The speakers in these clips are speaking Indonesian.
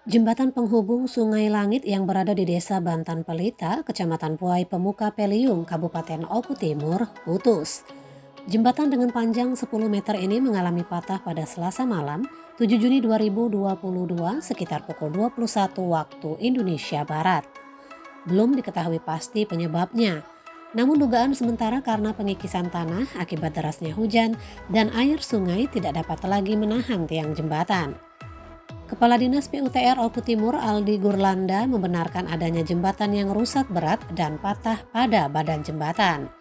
Jembatan penghubung Sungai Langit yang berada di Desa Bantan Pelita, Kecamatan Puai Pemuka Peliung, Kabupaten Oku Timur, putus. Jembatan dengan panjang 10 meter ini mengalami patah pada Selasa malam, 7 Juni 2022 sekitar pukul 21 waktu Indonesia Barat. Belum diketahui pasti penyebabnya. Namun dugaan sementara karena pengikisan tanah akibat derasnya hujan dan air sungai tidak dapat lagi menahan tiang jembatan. Kepala Dinas PUTR Oku Timur Aldi Gurlanda membenarkan adanya jembatan yang rusak berat dan patah pada badan jembatan.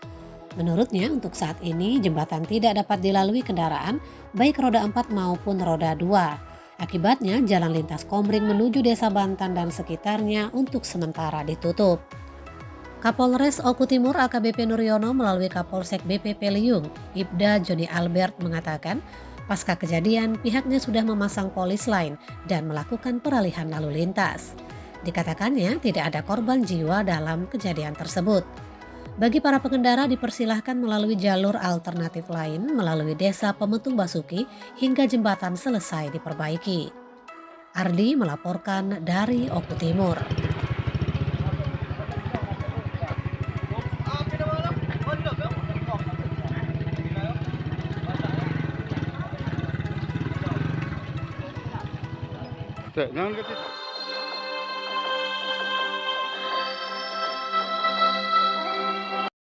Menurutnya untuk saat ini jembatan tidak dapat dilalui kendaraan baik roda 4 maupun roda 2. Akibatnya jalan lintas Komering menuju Desa Bantan dan sekitarnya untuk sementara ditutup. Kapolres Oku Timur AKBP Nuryono melalui Kapolsek BP Peliung, Ibda Joni Albert mengatakan, pasca kejadian pihaknya sudah memasang polis lain dan melakukan peralihan lalu lintas. Dikatakannya tidak ada korban jiwa dalam kejadian tersebut. Bagi para pengendara dipersilahkan melalui jalur alternatif lain melalui Desa Pemetung Basuki hingga jembatan selesai diperbaiki. Ardi melaporkan dari Oku Timur. Jangan ke situ.